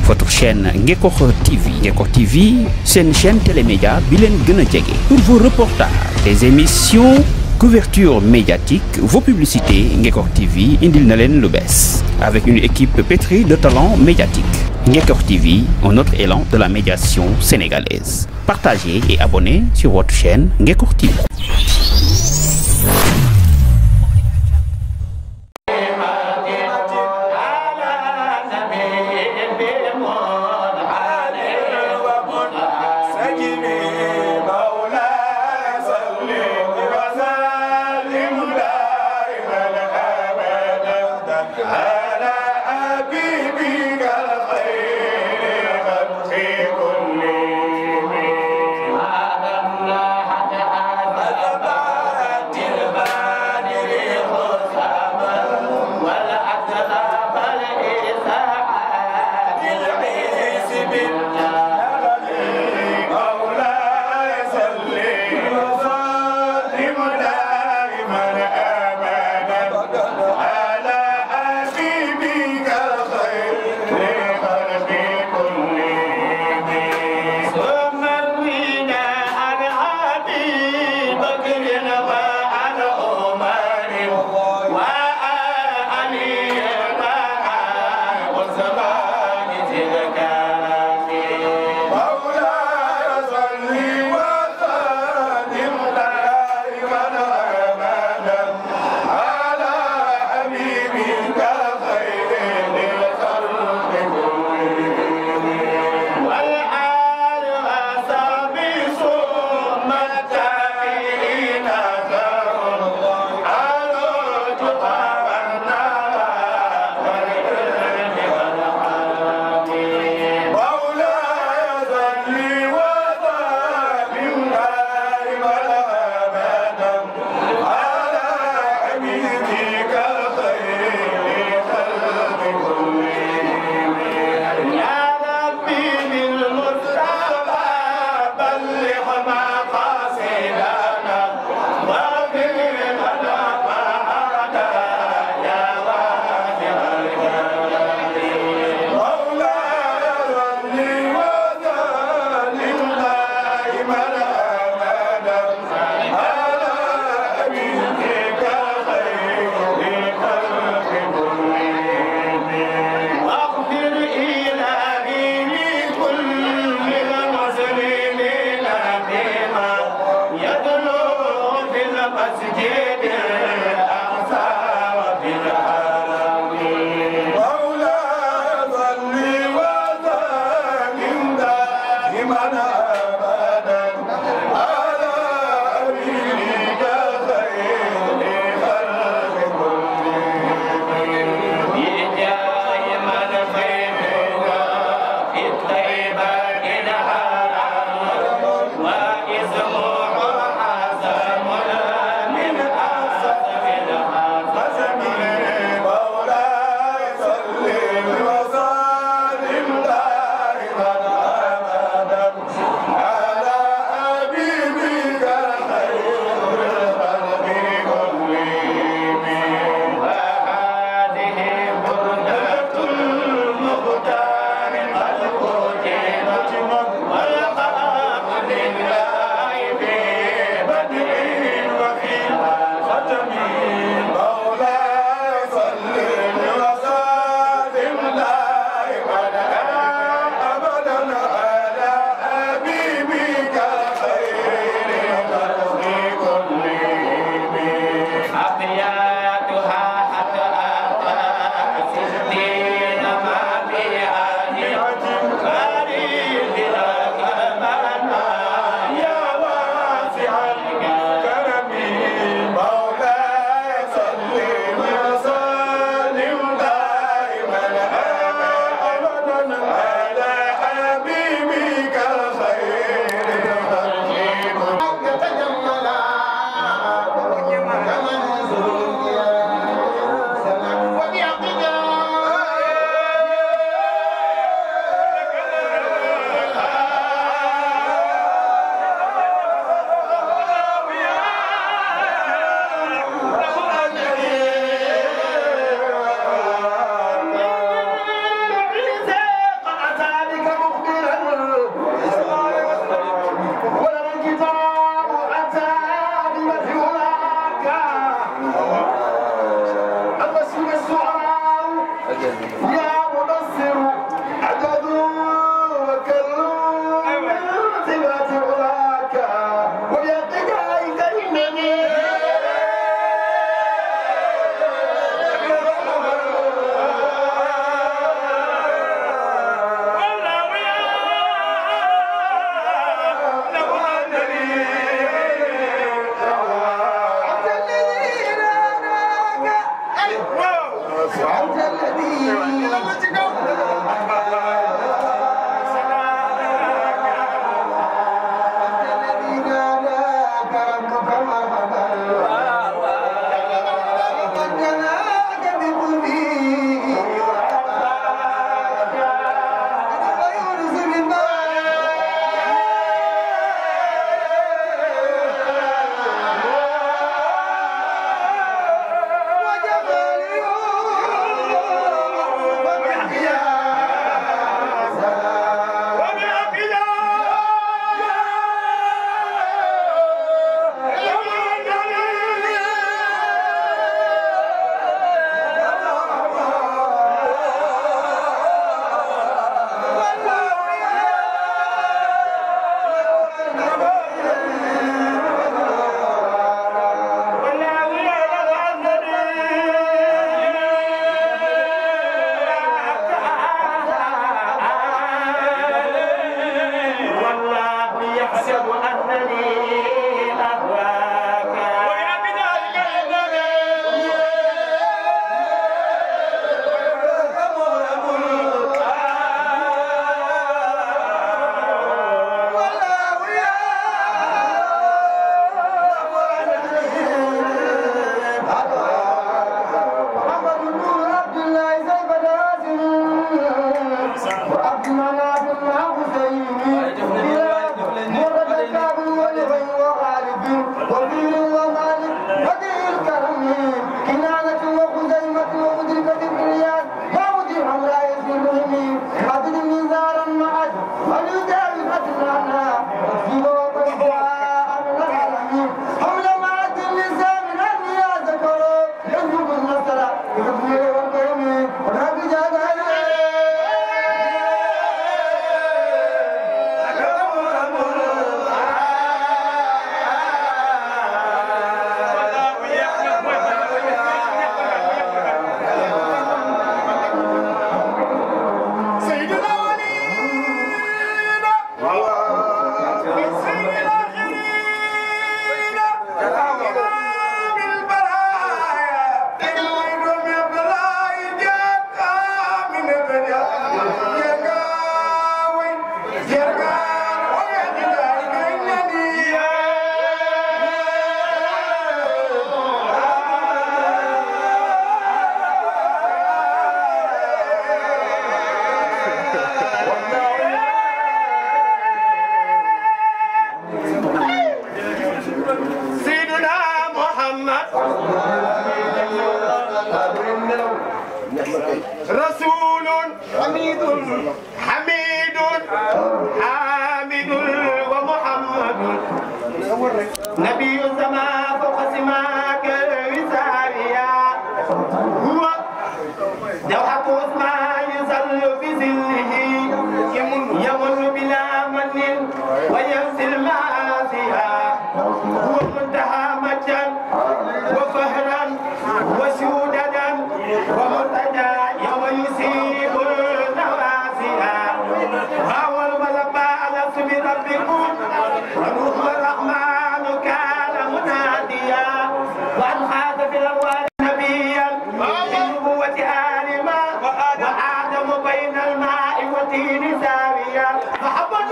votre chaîne Ngekokh TV. Ngekokh TV, c'est une chaîne télémédia bilen gëna djégé. Pour vos reportages, des émissions, couverture médiatique, vos publicités, Ngekokh TV indil na len lu bess. Avec une équipe pétrie de talents médiatiques. Ngekokh TV, un autre élan de la médiation sénégalaise. Partagez et abonnez sur votre chaîne Ngekokh TV. Bye. حميد حامد ومحمد نبي السماء فوق سماك وساريا هو دوحة عثمان يصل في ظله يمن بلا من ويغسل معاصيها هو منتهى مجدا وفهرا وسودا ومرتجى يوم يصيب النواسيها هو الملبى على اسم ربكم الروح الرحمن كان مناديا وان هذا في الارواح نبيا بنبوة آلما وآدم بين الماء والطين ساويا محمد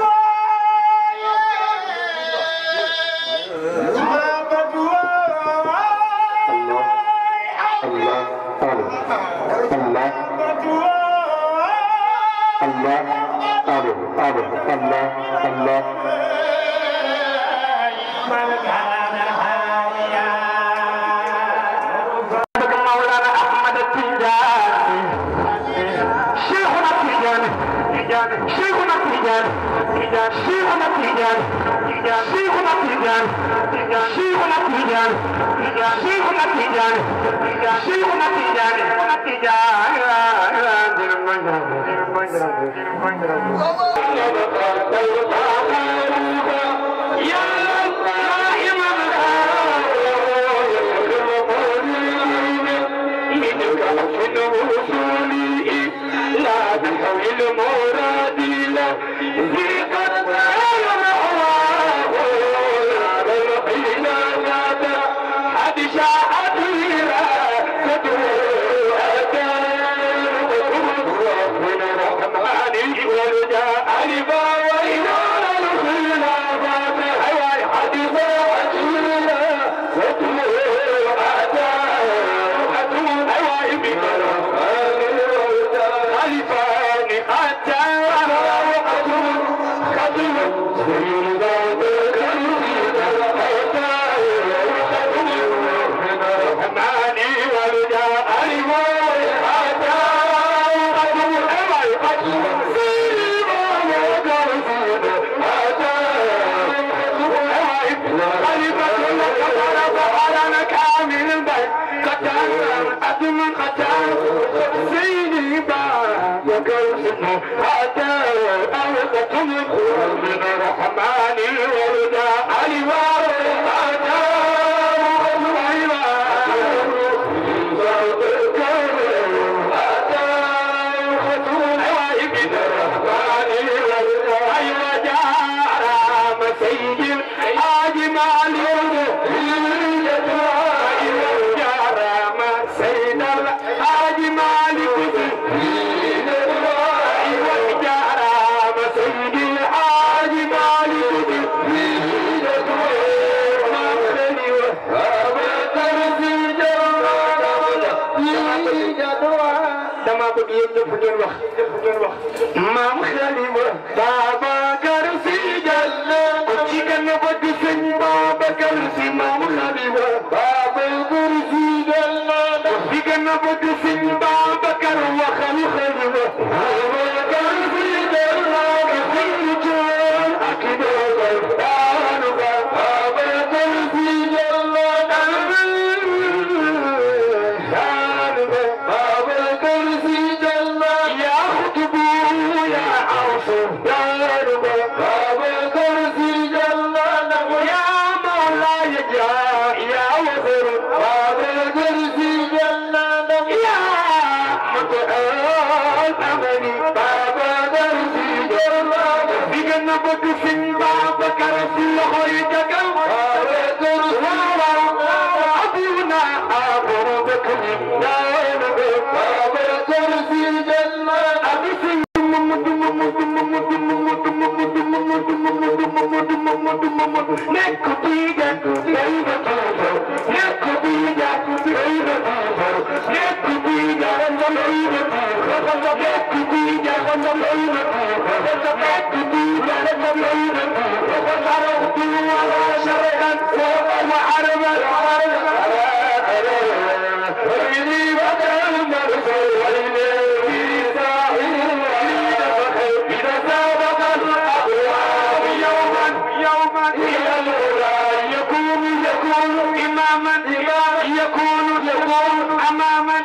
يكون أماما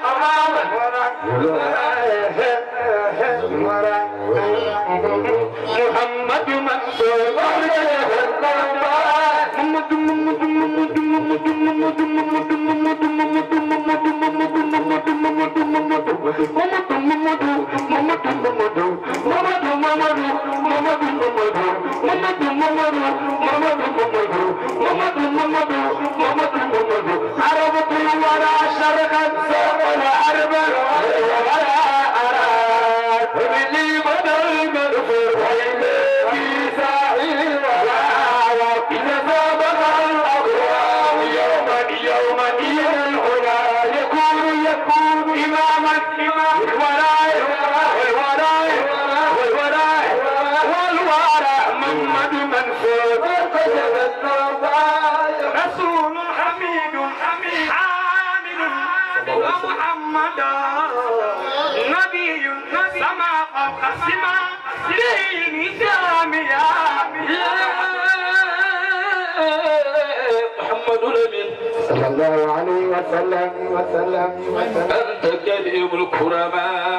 محمد منصور صلى الله عليه وسلم أنت كريم الكرماء.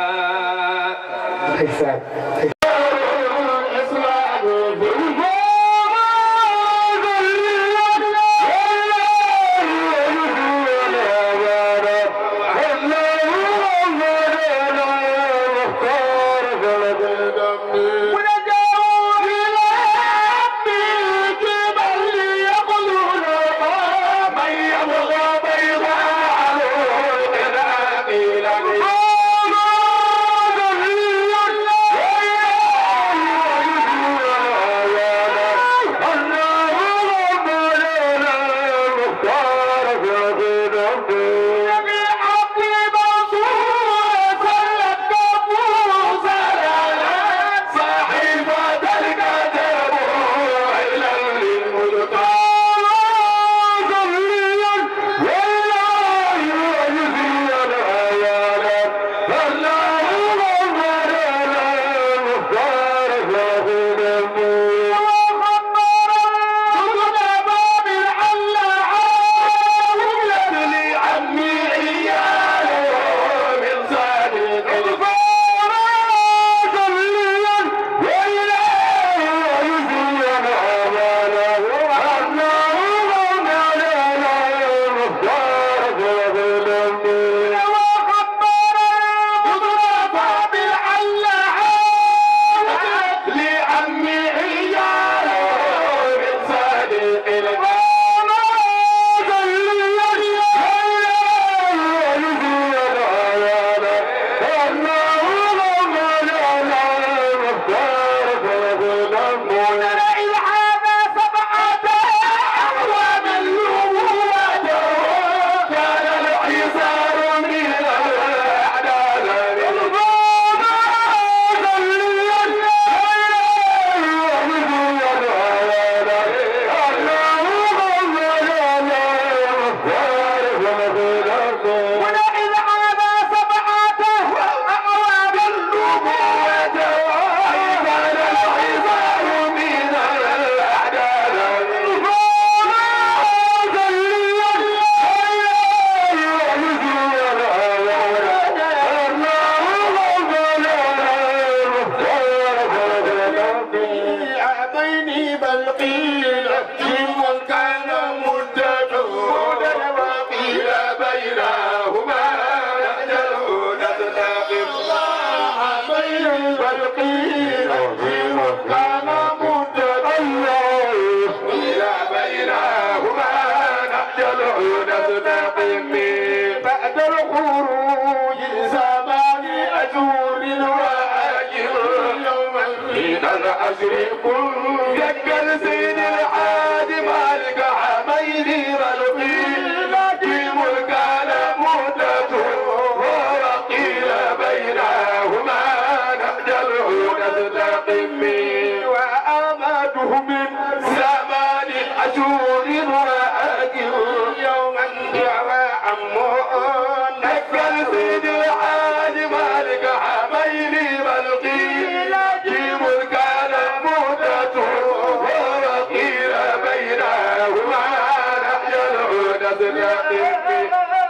Yeah.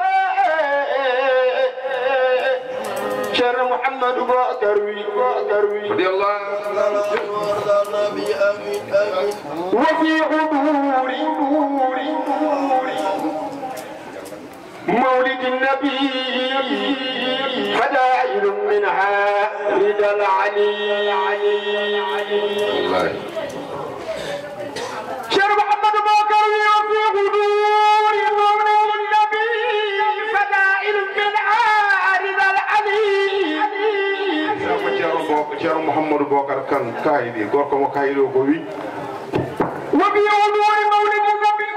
محمد بكروي رضي الله وفي غدور مولد النبي فدائل منها رضا العلي شيخ محمد بكروي وفي غدور مولد النبي فدائل منها رضا العلي شيخ محمد بكر كان كايدي غوركو كايدو كوي وفي غدور مولد النبي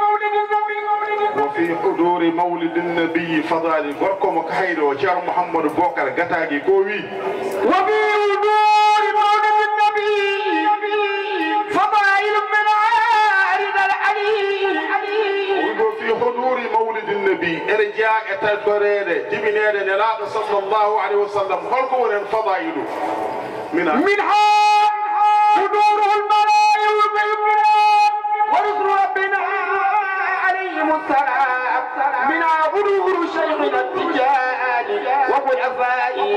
وفي حضور مولد النبي فضالي غوركم كايدو جار محمد بوكر غتاغي كوي وفي حضور مولد النبي فضائل من عارض العلي وفي حضور مولد النبي ارجاء اتدريده جبنيده نلاق صلى الله عليه وسلم خلقوا ورن فضائل منها حضوره الملائكه والبيان ورسل ربنا عليهم السلام من غرور شيخنا التجاني وخلفائه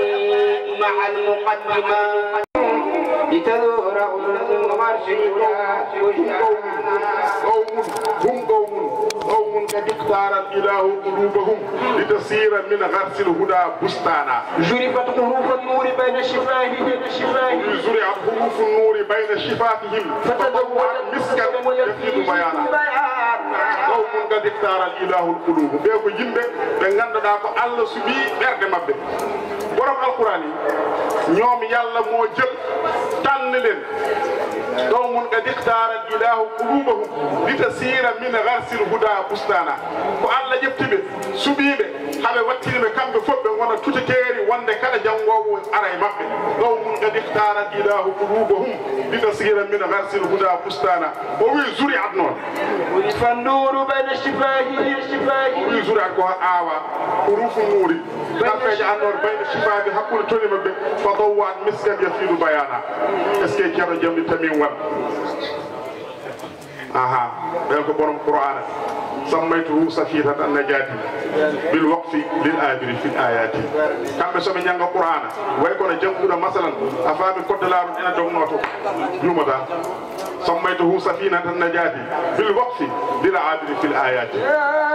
مع المقدمة لتذور قوم قد اختار الاله قلوبهم لتصير من غرس الهدى بستانا جرفت حروف النور بين شفاههم زرعت حروف النور بين شفاتهم فتدورت مسكا يفيد بيانا قوم قد اختار الاله القلوب بيكو يمبه بغاندا كو الله سبي برده مابbe borom alquran yi ñoom yàlla moo jël tànn leen qawmun qad ikhtara ilahu qulubahum litasira min gharsil huda bustana ko Allah jeftibe subibe habe wattiribe kambe fobbe wona tutiteeri wonde kala jangowo aray mabbe qawmun qad ikhtara ilahu qulubahum litasira min gharsil huda bustana o wi zuri'at non wi fanduru bayna shifahi wi zuri'at ko awa hurufu nuri darfeje annor bayna shifahi hakkude toni mabbe fadawat miskan yafidu bayana eske kero jamdi tamin wat aha bel ko borom qur'ana sammaytuhu safiratan an-najati bil waqfi lil abiri fil ayati kambe so be nyanga qur'ana way ko na janguda masalan afami koddalarun ina dognoto jumata sammaytuhu safinatan an-najati bil waqfi lil abiri fil ayati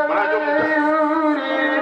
mana jomuta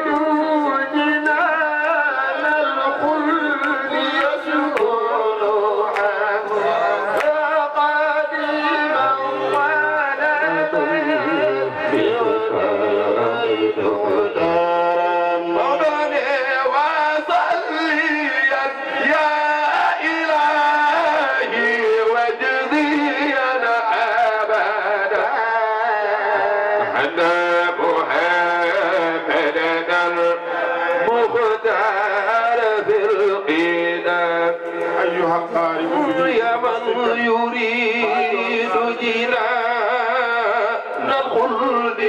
يريد جنان الخلد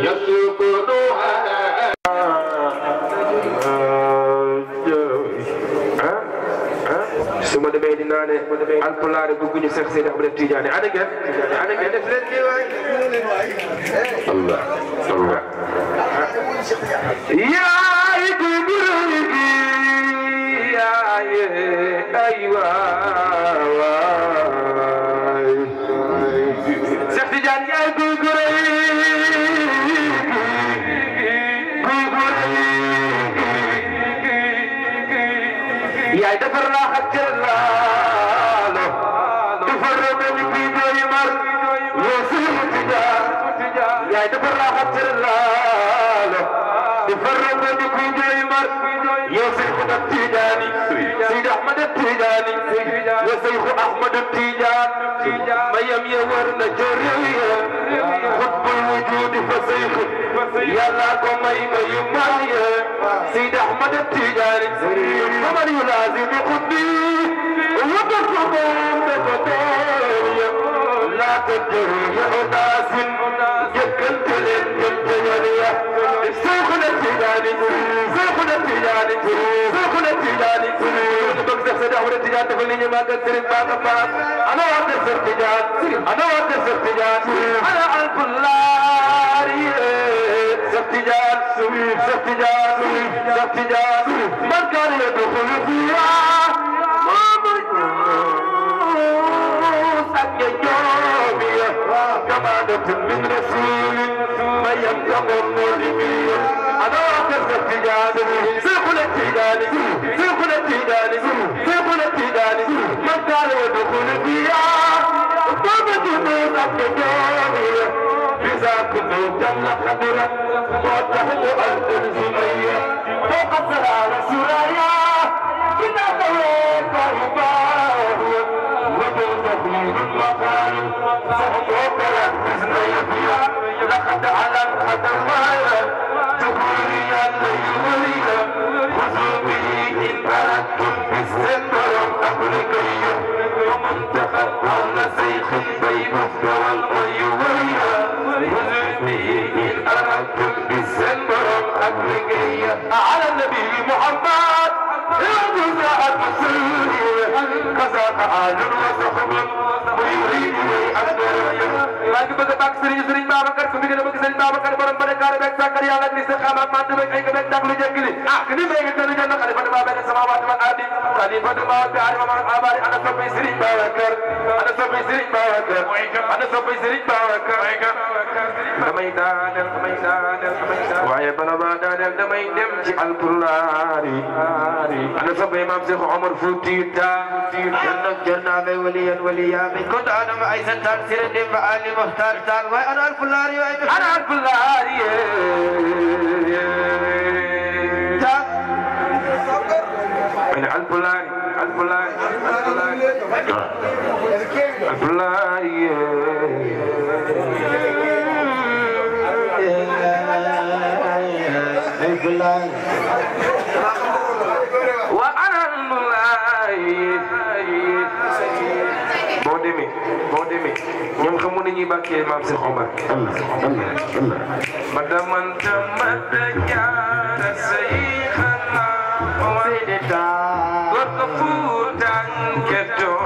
يسكنها suma demee dinaa ne alpulaar bëgguñu Seex Seydi Ahmad Tijaani ana ngeen def leen nii waay Allah Allah yaay gugurgi yaay aywa Seex Tijaan yaay gugurgi yaay defar naa ak cër laalo defar nañu kii jooy mar yoo Seex Tijaan yaay defar naa ak cër laalo defar nañu kii jooy mar yoo Seex Tijaani Seydi Ahmad Tijaani yoo Seex Ahmad Tijaan mayam ya war na jëriñ xutbul wujuudi fa Seex yàlla ko may mayu may Seydi Ahmad Tijaani faman yulaazim xutbi وتصبهم بفتايا لا تجري أناس جكنت لنجمت وليا سيخنا التجاني سيخنا التجاني سيخنا التجاني بقدر سدعو التجاني تفلني ما قدر باك فاك أنا وعد السرتجان أنا وعد السرتجان أنا ألف اللاري احتجاج احتجاج احتجاج من كان يدخل فيها كمانة من رسول ما يمتغ الظالمين أنا أكثر احتجاج سيقول احتجاج سيقول احتجاج سيقول احتجاج من كان يدخل فيها ومدنون أحتجاج إذا كنت جل خبرا وتحت أرض الزمية فوق السرار سرايا إذا كنت فرباه وجوزه من المقال فهو لقد على الخطايا جبريا ليوليا وزوبه إن أردتم بالسفر أمريكية ومنتخب على سيخ بين الدول الأيوية وزوبه إن أردتم بالسفر أمريكية على النبي محمد يرجو السورية كذاك آل وصحب ويريد lagi bëgg bak Serigne Babacar ku mi gëna bëgg Serigne Babacar borom bari kaare bek sakar yalla ni sa xama man du bek ay ko bek tak lu jengli ni me ngi tëru jënd xalifa dama ben samawati wal ardi khalifa dama bi ari ma abari ana sobi Serigne Babacar ana sobi Serigne Babacar ana sobi Serigne Babacar damay daanel waaye bana ba daanel damay dem ci alpulaari ana sobi Imam Cheikh Omar Fouti janna may waliya min ko adam ay santan sire dem ba ali muhtar tan way ana alpulaari ana alpulaari ana alpulaari boo demee ñoom xamu nañuy bàkkee maam Cheikh Omar madaman tamata jaara sayxana waydeta gorko fuutan kettor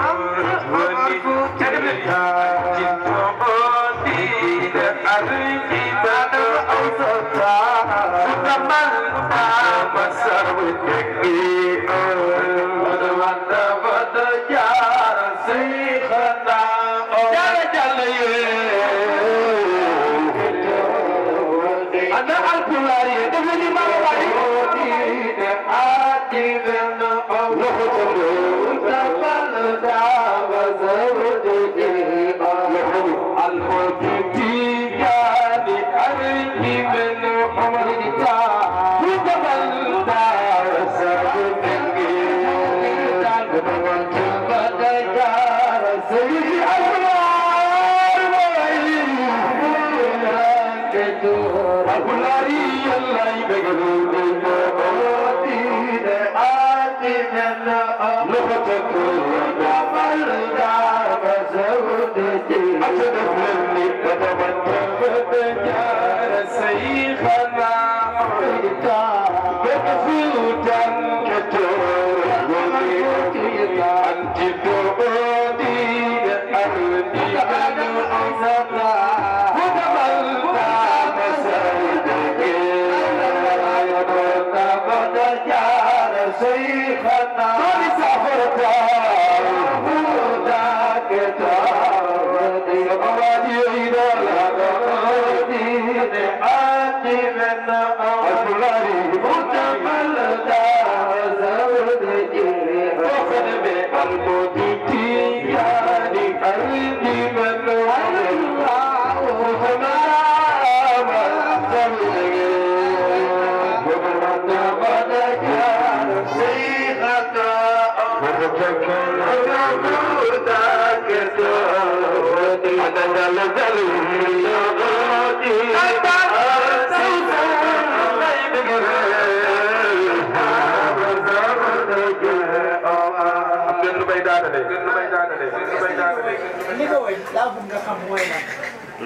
woni edita jitto odide arji bada awsata sutamal tama sarwetegi madaman tamata jaara sayxana أنا الكلاري دبلي ما بعدي أجيبنا أولهم تبل دعوة زوجي الحبيبي يعني أجيبنا أولتا تبل دعوة زوجي تبل دعوة زوجي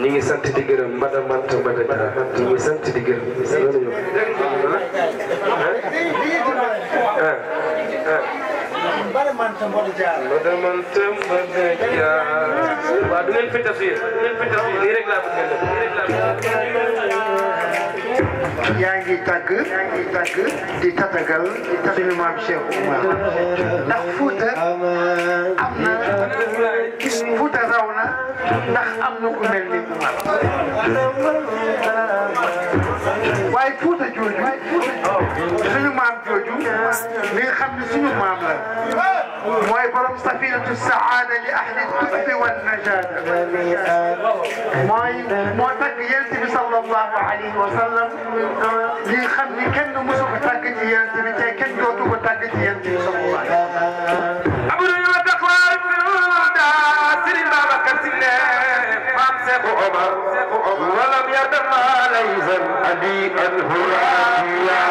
ñi ngi sant di gërëm mbada manta mbada jara ñi ngi sant di gërëm loolu yow mbada manta mbada jara waaw du ngeen fi tafsir nii rek laa bëgg yaa ngi tàgg di tatagal suñu maam Cheikh Oumar ndax Fouta am na Fouta raw na ndax am na ku mel ni Oumar waaye Fouta jooju suñu maam jooju li nga xam ne suñu maam la mooy borom safinatu saada li ahli tufi wan najada moo tagg yonent bi sallallahu alayhi wa sallam li nga xam ni kenn mësu ko tàgg ci yonent bi te kenn dootu ko tàgg ci yonent bi sallallahu alayhi wa sallam abdou wa taqwa da Serigne Babacar Sy ne maam Cheikh Oumar walam yadma laysa ali al-huraya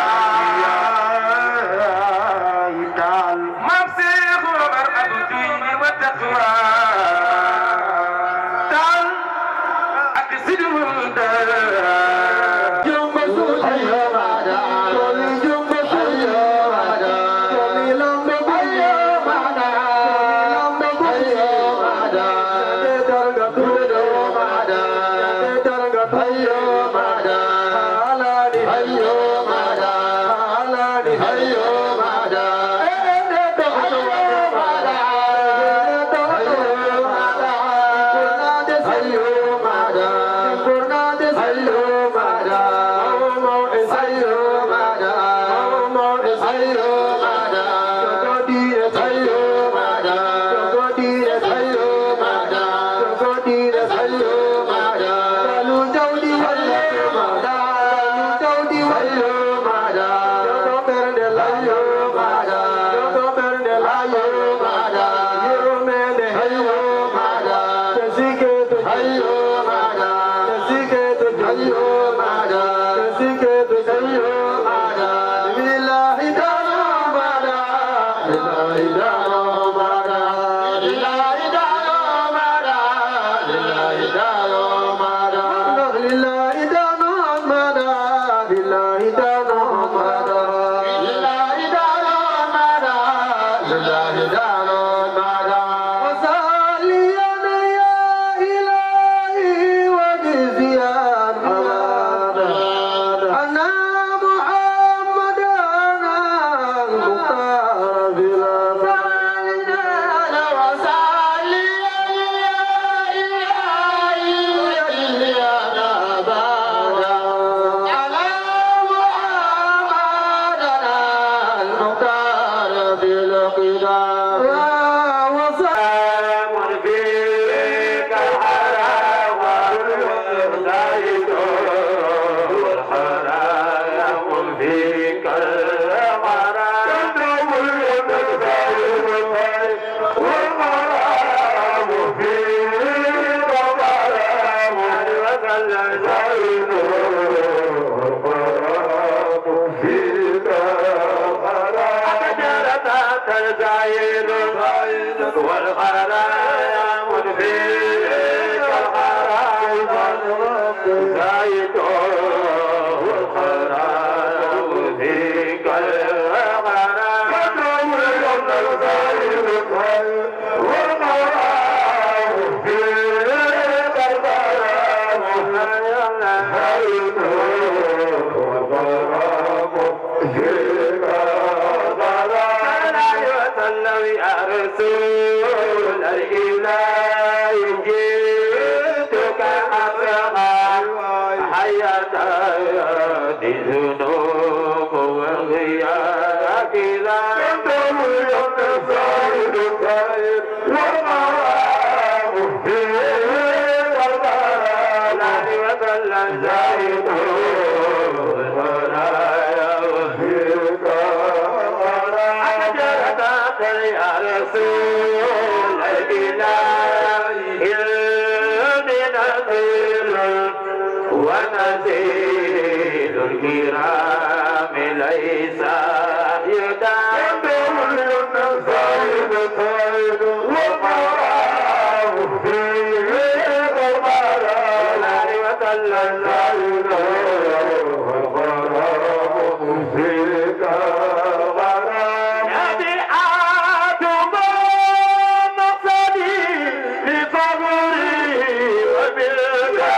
taal maam Cheikh Oumar abdou wa taqwa taal ak sidul da ونزيل الكرام ليس يدام النصيب طيب وقراه فيه غبرا وتلا الزين وقراه فيك غرام يدي آدم مقصدي لفضله وبالله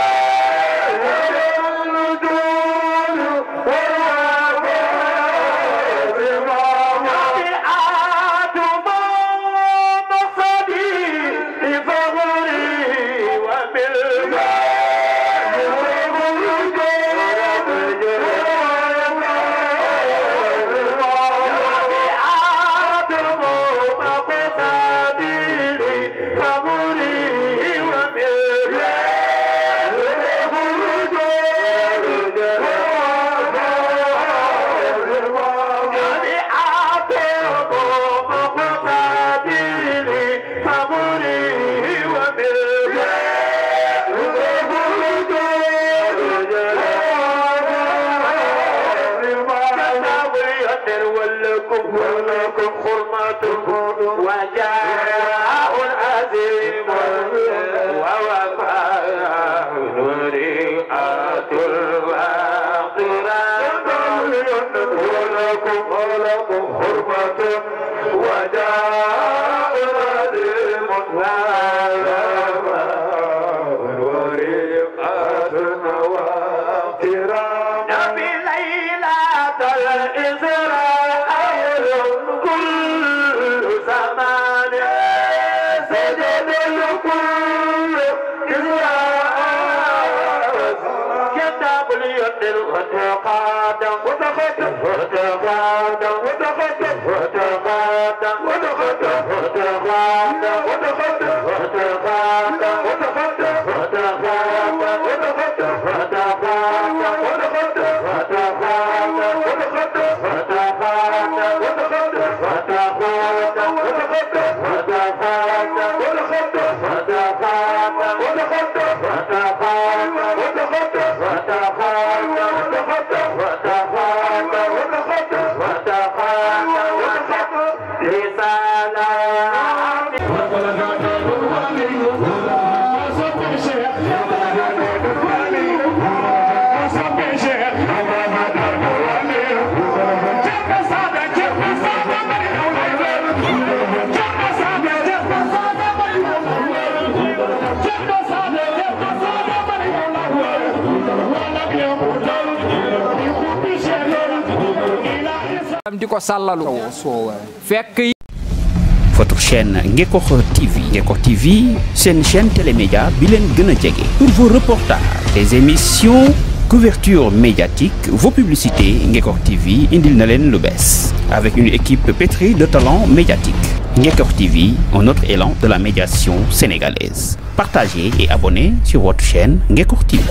Votre chaîne Ngekokh TV. Ngekokh TV, c'est une chaîne télémédia bilen gëna djégé. Pour vos reportages, des émissions, couverture médiatique, vos publicités, Ngekokh TV indil na len lu bess. Avec une équipe pétrie de talents médiatiques. Ngekokh TV, un autre élan de la médiation sénégalaise. Partagez et abonnez sur votre chaîne Ngekokh TV.